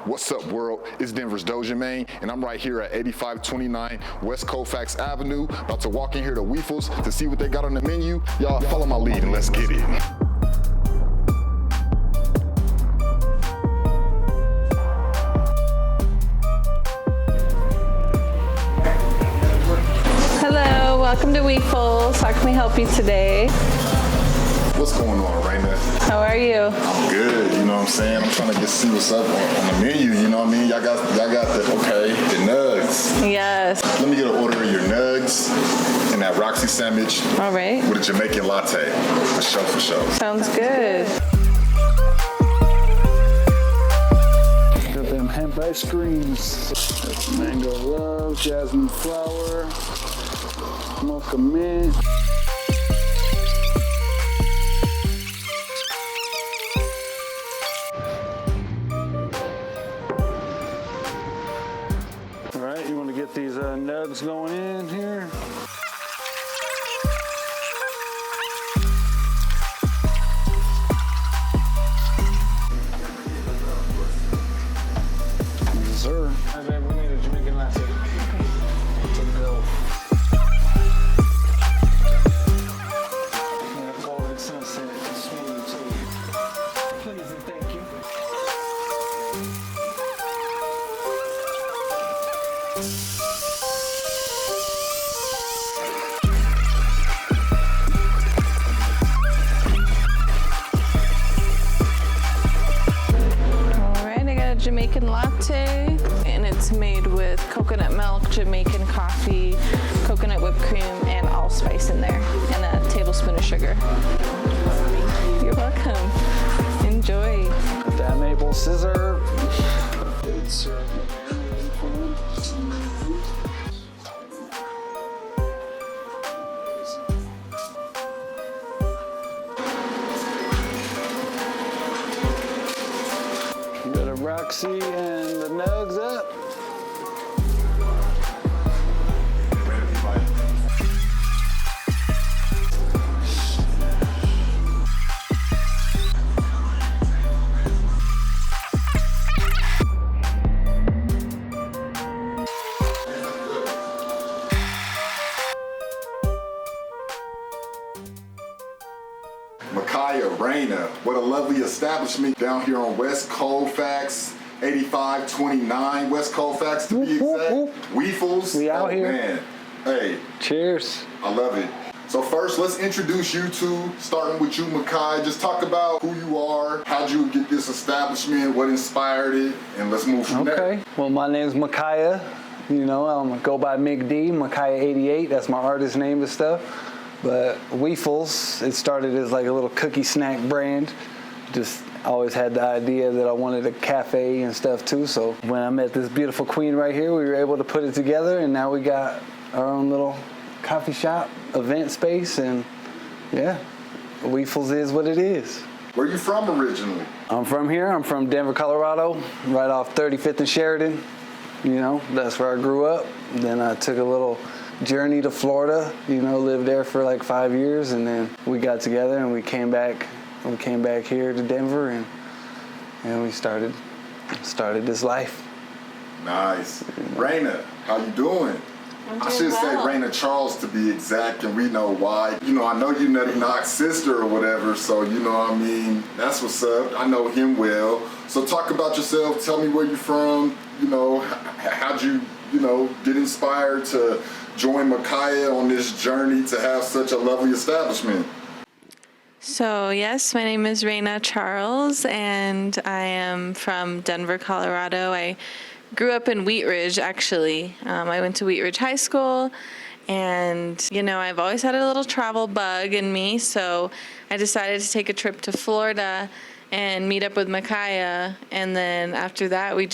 What's up, world? It's DenverzDojamain, and I'm right here at 8529 West Colfax Avenue, about to walk in here to Weefles to see what they got on the menu. Y'all follow my lead and let's get it. Hello, welcome to Weefels. How can we help you today? What's going on, Reina? How are you? I'm good, you know what I'm saying? I'm trying to see what's up on the menu, you know what I mean? Y'all got the Nuggs. Yes. Let me get an order of your Nuggs and that Roxy sandwich. All right. With a Jamaican latte. For sure. Sounds good. Got them hemp ice creams. Mango love, jasmine flower, mocha mint. All right, you want to get these Nuggs going in here? Yes, sir. Hi, babe, we need a Jamaican latte. To go. And a golden sunset smoothie too. Please and thank you. Jamaican latte, and it's made with coconut milk, Jamaican coffee, coconut whipped cream, and allspice in there, and a tablespoon of sugar. You're welcome. Enjoy. That maple scissor. Got a Roxy and the Nuggs up. Micahia, Reina, what a lovely establishment down here on West Colfax, 8529 West Colfax to be exact. Weefles. We out here. Man, hey. Cheers. I love it. So first, let's introduce you two, starting with you, Micahia. Just talk about who you are, how'd you get this establishment, what inspired it, and let's move from there. Okay. Well, my name's Micahia. You know, I go by Mick D, Micahia88. That's my artist name and stuff. But Weefels, it started as like a little cookie snack brand. Just always had the idea that I wanted a cafe and stuff too. So when I met this beautiful queen right here, we were able to put it together, and now we got our own little coffee shop, event space, and yeah, Weefels is what it is. Where you from originally? I'm from here. I'm from Denver, Colorado, right off 35th and Sheridan. You know, that's where I grew up. Then I took a little journey to Florida, you know, lived there for like 5 years, and then we got together and we came back here to Denver, and we started this life. Nice. Reina, how you doing? I should say Reina Charles to be exact, and we know why. You know, I know you Nutty Knock's sister or whatever, so you know what I mean, that's what's up. I know him well. So talk about yourself, tell me where you're from, you know, how'd you get inspired to join Micahia on this journey to have such a lovely establishment? So yes, my name is Reina Charles, and I am from Denver, Colorado. I grew up in Wheat Ridge, actually. I went to Wheat Ridge High School, and you know, I've always had a little travel bug in me, so I decided to take a trip to Florida and meet up with Micahia, and then after that we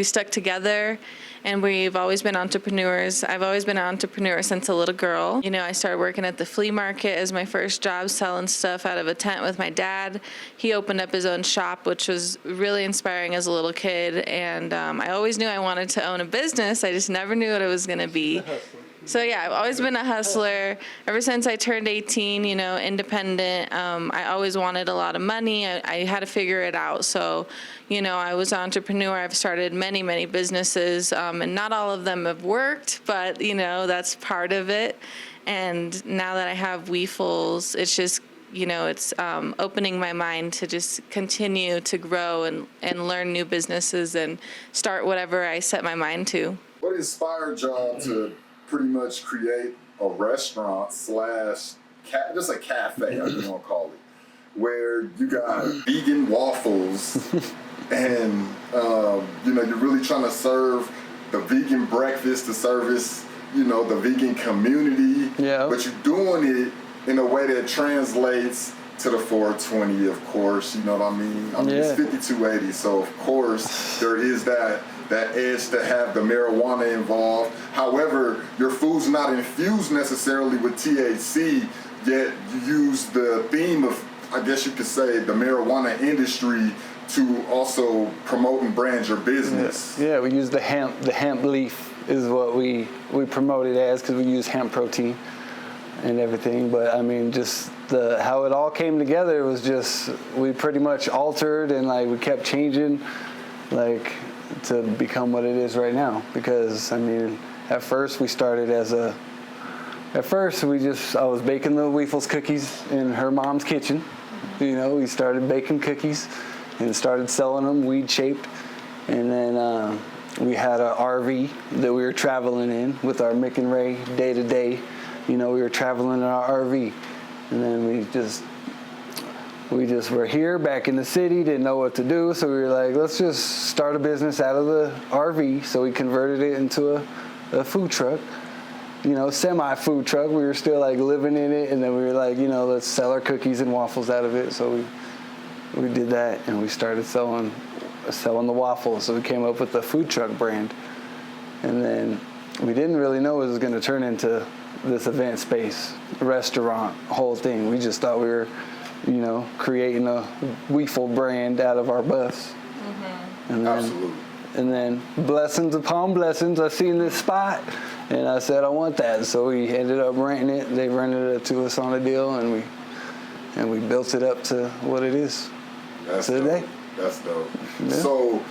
stuck together, and we've always been entrepreneurs. I've always been an entrepreneur since a little girl. You know, I started working at the flea market as my first job, selling stuff out of a tent with my dad. He opened up his own shop, which was really inspiring as a little kid, and I always knew I wanted to own a business. I just never knew what it was going to be. So yeah, I've always been a hustler. Ever since I turned 18, you know, independent. I always wanted a lot of money. I had to figure it out. So, you know, I was an entrepreneur. I've started many, many businesses, and not all of them have worked, but, you know, that's part of it. And now that I have Weefels, it's just, you know, it's opening my mind to just continue to grow and learn new businesses and start whatever I set my mind to. What inspired y'all to pretty much create a restaurant slash just a cafe, I just want to call it, where you got vegan waffles and you know, you're really trying to serve the vegan breakfast to service, you know, the vegan community, but you're doing it in a way that translates to the 420, of course, you know what I mean? I mean, it's 5280, so of course there is that edge to have the marijuana involved. However, your food's not infused necessarily with THC, yet you use the theme of, I guess you could say, the marijuana industry to also promote and brand your business. Yeah, we use the hemp leaf is what we promote it as, because we use hemp protein and everything. But I mean, just how it all came together was just, we pretty much altered and like we kept changing, like, to become what it is right now. Because I mean, at first I was baking the Weefels cookies in her mom's kitchen. You know, we started baking cookies and started selling them weed shaped. And then we had an RV that we were traveling in with our Mick and Ray day to day. You know, we were traveling in our RV. And then we just were here back in the city, didn't know what to do, so we were like, let's just start a business out of the RV. So we converted it into a food truck, you know, semi-food truck. We were still like living in it, and then we were like, you know, let's sell our cookies and waffles out of it. So we did that, and we started selling the waffles. So we came up with the food truck brand. And then we didn't really know it was going to turn into this event space, restaurant, whole thing. We just thought we were, you know, creating a Weefel brand out of our bus. Mm-hmm. And then, absolutely. And then blessings upon blessings, I seen this spot and I said, I want that. So we ended up renting it. They rented it to us on a deal, and we built it up to what it is today. That's dope. Yeah. So,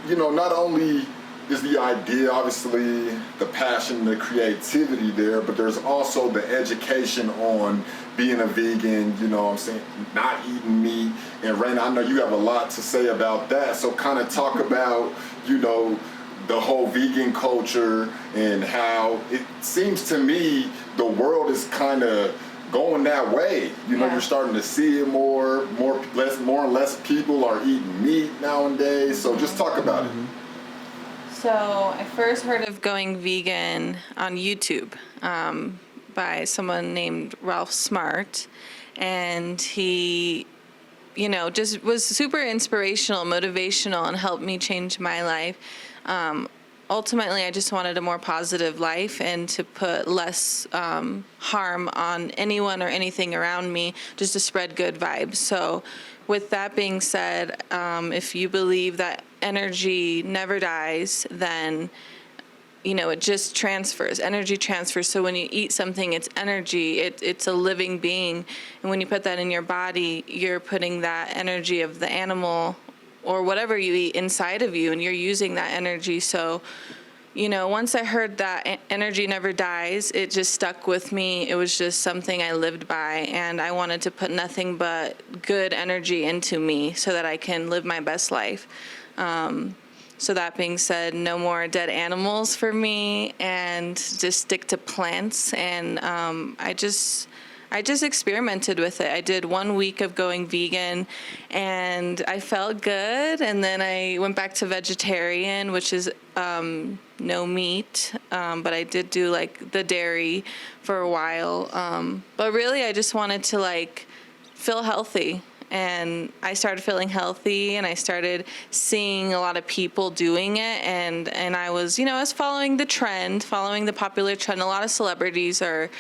you know, not only is the idea, obviously, the passion, the creativity there, but there's also the education on being a vegan, you know what I'm saying, not eating meat. And Reina, I know you have a lot to say about that. So kind of talk about, you know, the whole vegan culture and how it seems to me the world is kind of going that way. You know, you're starting to see it more and less people are eating meat nowadays. So just talk about it. So I first heard of going vegan on YouTube by someone named Ralph Smart, and he, you know, just was super inspirational, motivational, and helped me change my life. Ultimately, I just wanted a more positive life and to put less harm on anyone or anything around me, just to spread good vibes. So with that being said, if you believe that energy never dies, then, you know, it just transfers. Energy transfers. So when you eat something, it's energy. It's a living being. And when you put that in your body, you're putting that energy of the animal or whatever you eat inside of you, and you're using that energy. So, you know, once I heard that energy never dies, it just stuck with me. It was just something I lived by, and I wanted to put nothing but good energy into me so that I can live my best life. So that being said, no more dead animals for me, and just stick to plants. And I just experimented with it. I did 1 week of going vegan, and I felt good. And then I went back to vegetarian, which is no meat, but I did do like the dairy for a while. But really, I just wanted to like feel healthy. And I started feeling healthy, and I started seeing a lot of people doing it, and I was, you know, I was following the trend, following the popular trend. A lot of celebrities are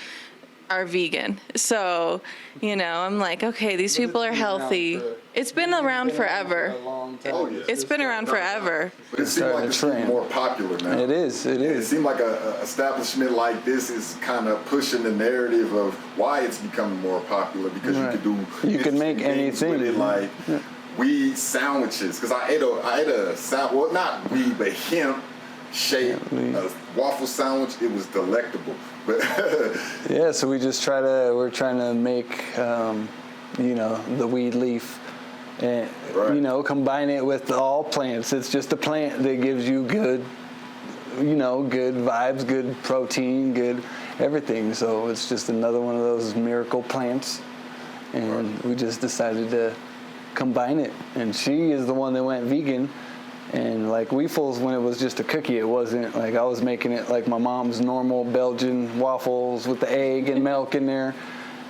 are vegan. So, you know, I'm like, okay, these people are healthy. It's been around forever. Oh, yeah. It's been around forever. But it seems like it's getting more popular now. It is. It seems like an establishment like this is kind of pushing the narrative of why it's becoming more popular, because you can make anything with it, like weed sandwiches. Because I ate a well, not weed, but hemp shaped waffle sandwich. It was delectable. But yeah, so we're trying to make you know, the weed leaf, and you know, combine it with all plants. It's just a plant that gives you good, you know, good vibes, good protein, good everything. So it's just another one of those miracle plants, and we just decided to combine it. And she is the one that went vegan. And like Weefels, when it was just a cookie, it wasn't like I was making it like my mom's normal Belgian waffles with the egg and milk in there,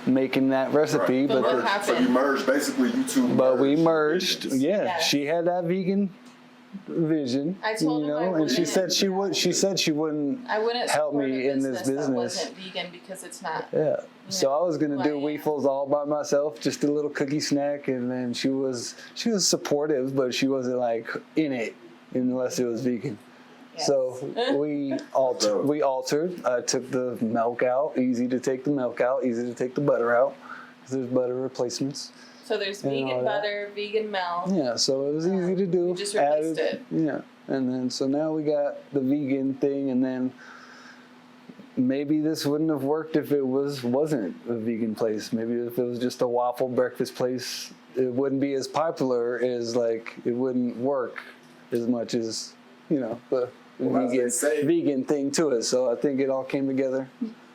making that recipe. Right. But so you merged, basically you two merged. But we merged, Yes. She had that vegan vision, I told her and she said she wouldn't help me in this business. That wasn't vegan because it's not. Yeah. So I was gonna do Weefels all by myself, just a little cookie snack, and then she was supportive, but she wasn't like in it unless it was vegan. Yes. So we altered. I took the milk out. Easy to take the milk out. Easy to take the butter out, because there's butter replacements. So there's vegan butter, vegan milk. Yeah, so it was easy to do. You just replaced it. Yeah, and then so now we got the vegan thing, and then maybe this wouldn't have worked if it wasn't a vegan place. Maybe if it was just a waffle breakfast place, it wouldn't be as popular as, like, it wouldn't work as much as, you know, the vegan thing to it. So I think it all came together.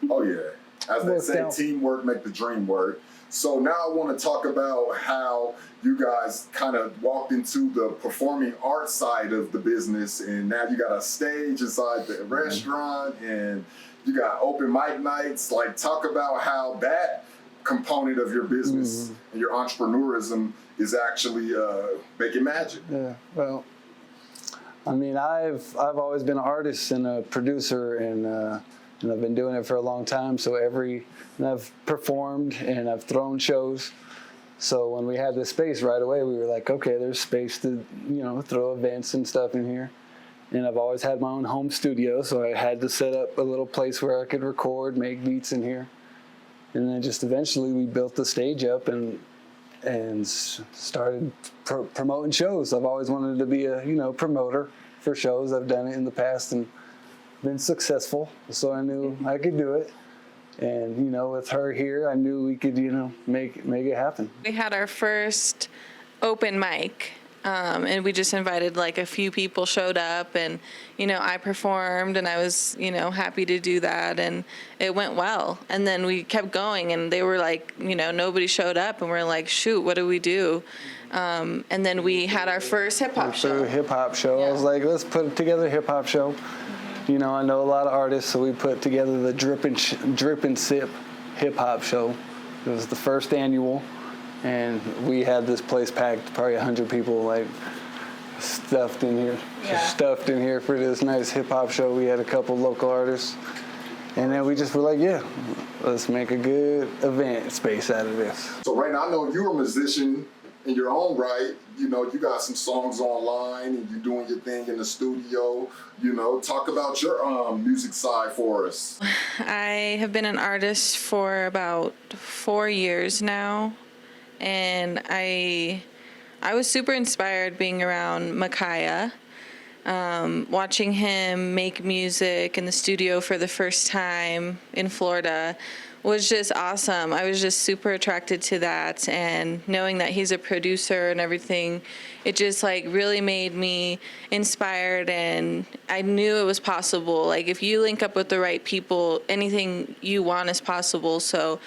Oh yeah, as they say, teamwork make the dream work. So now I want to talk about how you guys kind of walked into the performing arts side of the business, and now you got a stage inside the restaurant, and you got open mic nights. Like, talk about how that component of your business and your entrepreneurism is actually making magic. Yeah, well, I mean, I've always been an artist and a producer, and I've been doing it for a long time. So and I've performed and I've thrown shows. So when we had this space right away, we were like, okay, there's space to, you know, throw events and stuff in here. And I've always had my own home studio, so I had to set up a little place where I could record, make beats in here. And then just eventually we built the stage up and started promoting shows. I've always wanted to be a, you know, promoter for shows. I've done it in the past and been successful, so I knew I could do it. And, you know, with her here, I knew we could, you know, make it happen. We had our first open mic, and we just invited, like, a few people showed up, and, you know, I performed, and I was, you know, happy to do that, and it went well. And then we kept going, and they were like, you know, nobody showed up, and we're like, shoot, what do we do? And then we had our first hip-hop show. I was like, let's put together a hip-hop show. You know, I know a lot of artists, so we put together the Drip and Sip hip-hop show. It was the first annual, and we had this place packed, probably 100 people, like, stuffed in here for this nice hip-hop show. We had a couple local artists, and then we just were like, yeah, let's make a good event space out of this. So Reina, I know you're a musician in your own right. You know, you got some songs online and you're doing your thing in the studio. You know, talk about your music side for us. I have been an artist for about 4 years now, and I was super inspired being around Micahia, watching him make music in the studio for the first time in Florida was just awesome. I was just super attracted to that, and knowing that he's a producer and everything, it just like really made me inspired, and I knew it was possible. Like, if you link up with the right people, anything you want is possible. So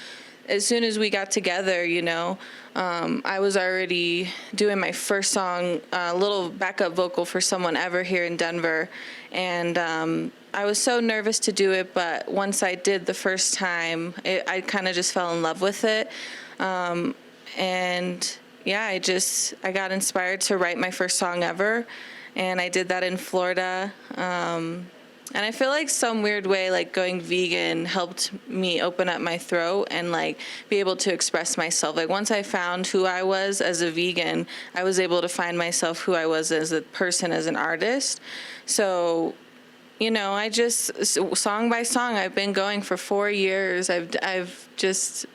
as soon as we got together, you know, I was already doing my first song, a little backup vocal for Someone Ever here in Denver, and I was so nervous to do it, but once I did the first time, I kind of just fell in love with it. And yeah, I got inspired to write my first song ever, and I did that in Florida. And I feel like some weird way, like going vegan helped me open up my throat and like be able to express myself. Like once I found who I was as a vegan, I was able to find myself who I was as a person, as an artist. So, you know, I just, song by song, I've been going for 4 years. I've just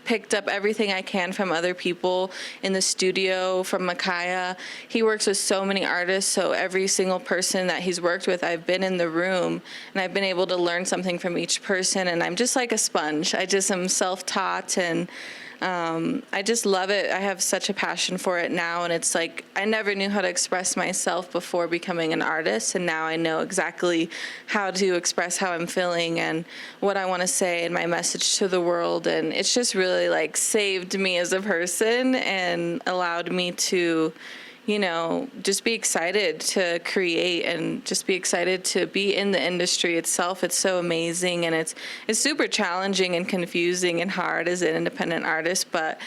picked up everything I can from other people in the studio, from Micahia. He works with so many artists, so every single person that he's worked with, I've been in the room, and I've been able to learn something from each person, and I'm just like a sponge. I just am self-taught, and I just love it. I have such a passion for it now, and it's like I never knew how to express myself before becoming an artist, and now I know exactly how to express how I'm feeling and what I want to say and my message to the world, and it's just really like saved me as a person and allowed me to, you know, just be excited to create and just be excited to be in the industry itself. It's so amazing, and it's super challenging and confusing and hard as an independent artist. But,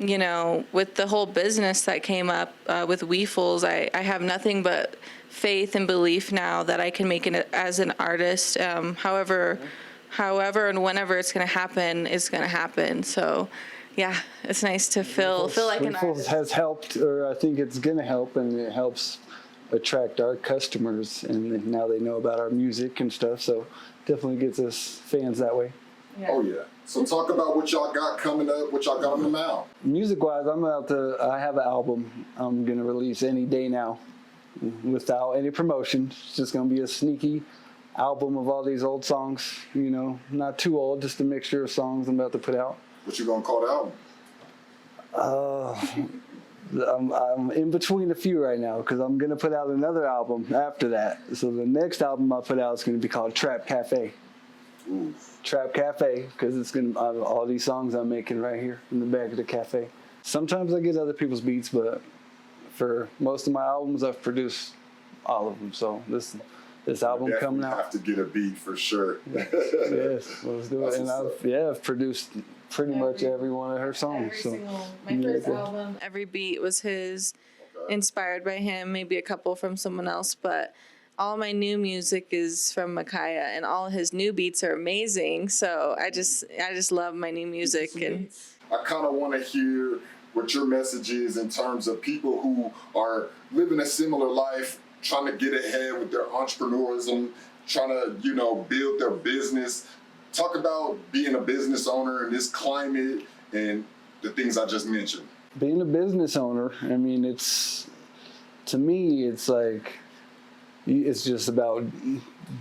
you know, with the whole business that came up with Weefels, I have nothing but faith and belief now that I can make it as an artist. However and whenever it's going to happen, it's going to happen. So, yeah, it's nice to feel like an artist. Has helped, or I think it's going to help, and it helps attract our customers, and now they know about our music and stuff, so definitely gets us fans that way. Yeah. Oh, yeah. So talk about what y'all got coming up, what y'all got on the mound. Music-wise, I have an album I'm going to release any day now without any promotion. It's just going to be a sneaky album of all these old songs, you know, not too old, just a mixture of songs I'm about to put out. What you gonna call the album? I'm in between a few right now because I'm going to put out another album after that. So the next album I put out is going to be called Trap Café. Ooh. Trap Café, because it's going to all these songs I'm making right here in the back of the cafe. Sometimes I get other people's beats, but for most of my albums, I've produced all of them. So this album coming out. Have to get a beat for sure. Yes, let's do it. And I've produced pretty much every one of her songs. My first album, every beat was his, inspired by him, maybe a couple from someone else, but all my new music is from Micahia, and all his new beats are amazing. So I just love my new music. And I kind of want to hear what your message is in terms of people who are living a similar life, trying to get ahead with their entrepreneurism, trying to, you know, build their business. Talk about being a business owner in this climate and the things I just mentioned. Being a business owner, I mean, to me, it's like, it's just about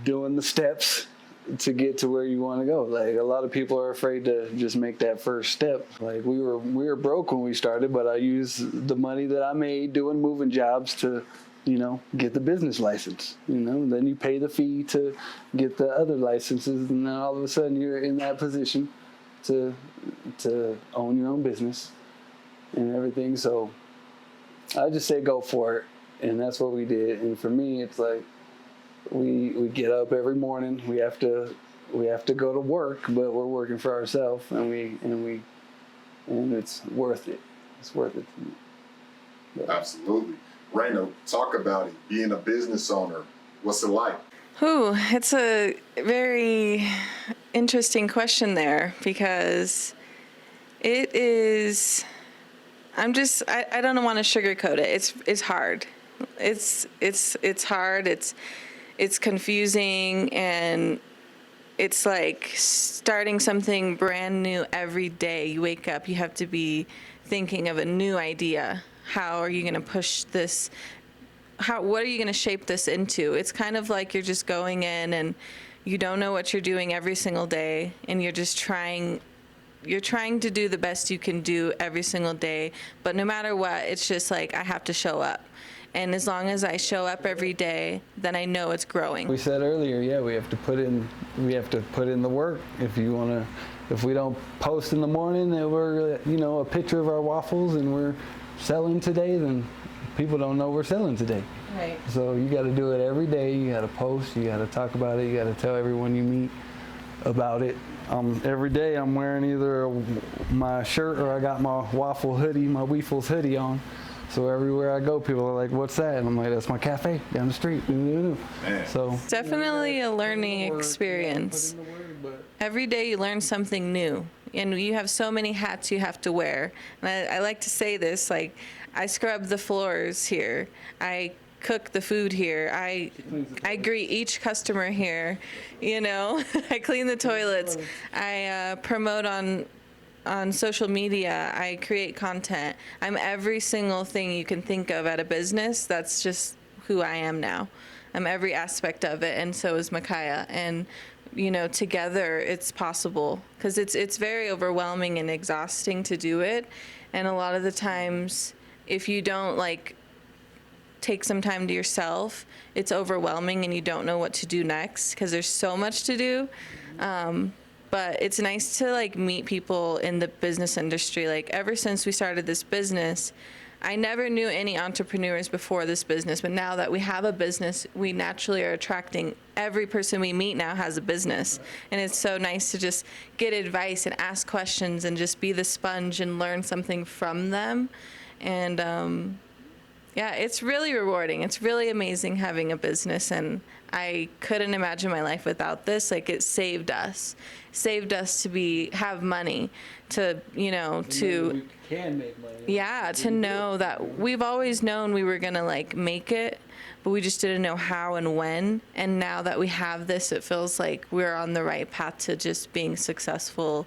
doing the steps to get to where you want to go. Like, a lot of people are afraid to just make that first step. Like, we were broke when we started, but I used the money that I made doing moving jobs to, you know, get the business license, you know, then you pay the fee to get the other licenses, and then all of a sudden you're in that position to own your own business and everything. So I just say go for it, and that's what we did. And for me, it's like we get up every morning, we have to go to work, but we're working for ourselves, and it's worth it. It's worth it to me. But, absolutely. Reina, talk about it. Being a business owner, what's it like? It's a very interesting question there, because it is. I don't want to sugarcoat it. It's hard. It's hard. It's confusing, and it's like starting something brand new every day. You wake up, you have to be thinking of a new idea. How are you going to push this? What are you going to shape this into? It's kind of like you're just going in and you don't know what you're doing every single day, and you're trying to do the best you can do every single day. But no matter what, it's just like I have to show up. And as long as I show up every day, then I know it's growing. We said earlier, we have to put in the work. If we don't post in the morning that we're, you know, a picture of our waffles and we're selling today, then people don't know we're selling today. Right. So you got to do it every day. You got to post. You got to talk about it. You got to tell everyone you meet about it. Every day I'm wearing either my shirt or I got my waffle hoodie, my Weefels hoodie on, So everywhere I go, people are like, "What's that?" And I'm like, "That's my cafe down the street." Man. So Definitely a learning experience. Every day you learn something new, and you have so many hats you have to wear. And I like to say this, like, I scrub the floors here. I cook the food here. I greet each customer here, you know. I clean the toilets. I promote on social media. I create content. I'm every single thing you can think of at a business. That's just who I am now. I'm every aspect of it, and so is Micahia. And you know, together it's possible, because it's very overwhelming and exhausting to do it. And a lot of the times, if you don't like take some time to yourself, it's overwhelming and you don't know what to do next, because there's so much to do. But it's nice to like meet people in the business industry. Like, ever since we started this business, I never knew any entrepreneurs before this business, but now that we have a business, we naturally are attracting every person we meet now has a business. And it's so nice to just get advice and ask questions and just be the sponge and learn something from them. And yeah, it's really rewarding. It's really amazing having a business, and I couldn't imagine my life without this. Like, it saved us to have money, to, you know, to we can make money. Yeah, to know that we've always known we were gonna like make it, but we just didn't know how and when. And now that we have this, it feels like we're on the right path to just being successful,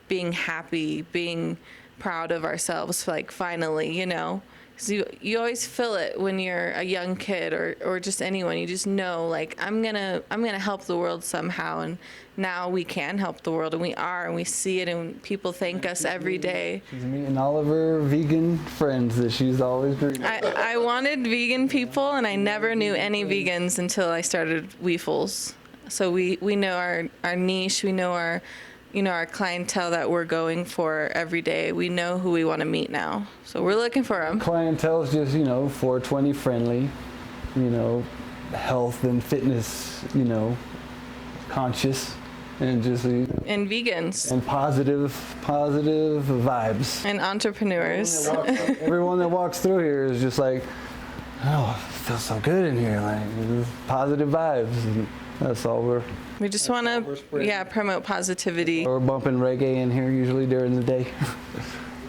being happy, being proud of ourselves, like, finally, you know. Because you always feel it when you're a young kid or just anyone. You just know, like, I'm gonna help the world somehow. And now we can help the world, and we are, and we see it, and people thank us every day. She's meeting all of her vegan friends that she's always dreamed of. I wanted vegan people, and I never knew any vegans until I started Weefels. So we know our niche. We know our clientele that we're going for every day. We know who we want to meet now. So we're looking for them. Clientele is just, 420 friendly, health and fitness, conscious, and just and vegans and positive vibes. And entrepreneurs. Everyone that walks through here is just like, oh, it feels so good in here, like positive vibes. And that's all we just want to, promote positivity. We're bumping reggae in here usually during the day.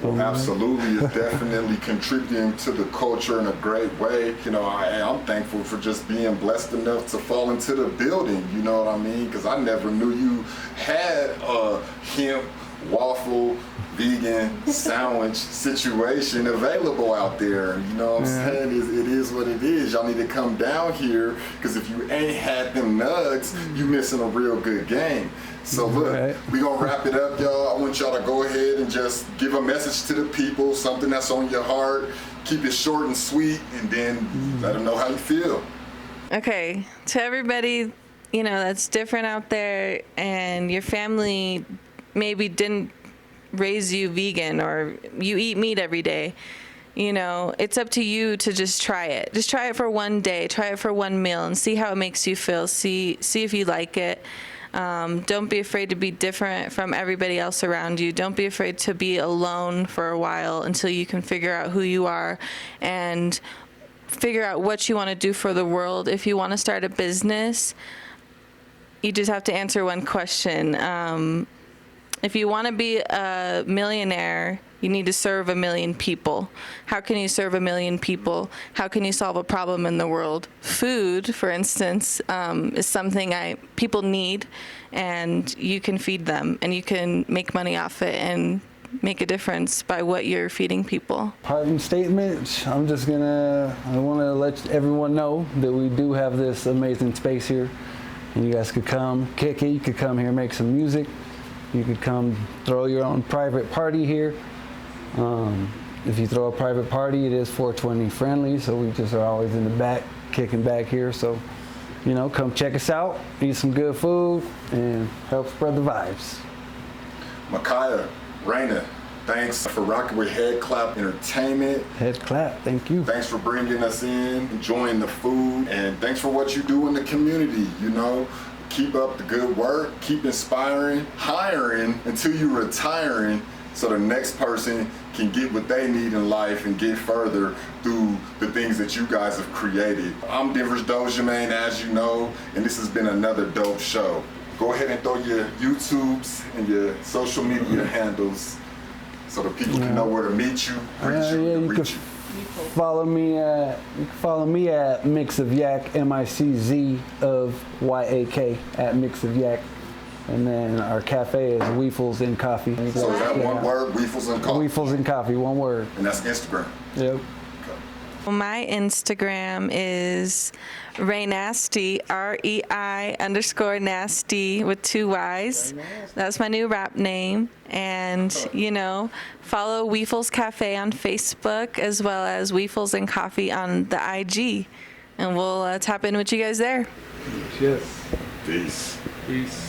Well, absolutely, it's definitely contributing to the culture in a great way. I'm thankful for just being blessed enough to fall into the building, you know what I mean? Because I never knew you had a hemp waffle vegan sandwich situation available out there. You know what I'm saying? It is what it is. Y'all need to come down here, because if you ain't had them nugs, you missing a real good game. So look, we gonna wrap it up, y'all. I want y'all to go ahead and just give a message to the people, something that's on your heart. Keep it short and sweet, and then let them know how you feel. Okay, to everybody, that's different out there, and your family maybe didn't raise you vegan, or you eat meat every day. It's up to you to just try it. Just try it for one day, try it for one meal, and see how it makes you feel. See if you like it. Don't be afraid to be different from everybody else around you. Don't be afraid to be alone for a while until you can figure out who you are and figure out what you want to do for the world. If you want to start a business, you just have to answer one question. If you want to be a millionaire, you need to serve 1 million people. How can you serve 1 million people? How can you solve a problem in the world? Food, for instance, is something people need, and you can feed them, and you can make money off it and make a difference by what you're feeding people. Parting statement, I want to let everyone know that we do have this amazing space here, and you guys could come kick it. You could come here, make some music. You could come throw your own private party here. If you throw a private party, it is 420 friendly, so we just are always in the back, kicking back here. So, come check us out, eat some good food, and help spread the vibes. Micahia, Reina, thanks for rocking with Head-Klap Entertainment. Head-Klap, thank you. Thanks for bringing us in, enjoying the food, and thanks for what you do in the community, Keep up the good work, keep inspiring, hiring until you're retiring, so the next person can get what they need in life and get further through the things that you guys have created. I'm DenverzDojamain, as you know, and this has been another dope show. Go ahead and throw your YouTubes and your social media handles so the people can know where to meet you, reach you. Follow me at Mix of Yak, MICZ of YAK at Mix of Yak. And then our cafe is Weefels and Coffee. So is that one word, Weefels and Coffee? Weefels and Coffee, one word. And that's Instagram? Yep. My Instagram is Reinasty, REI_nasty with 2 Y's. That's my new rap name. And, you know, follow Weefels Café on Facebook as well as Weefels and Coffee on the IG. And we'll tap in with you guys there. Yes. Peace. Peace.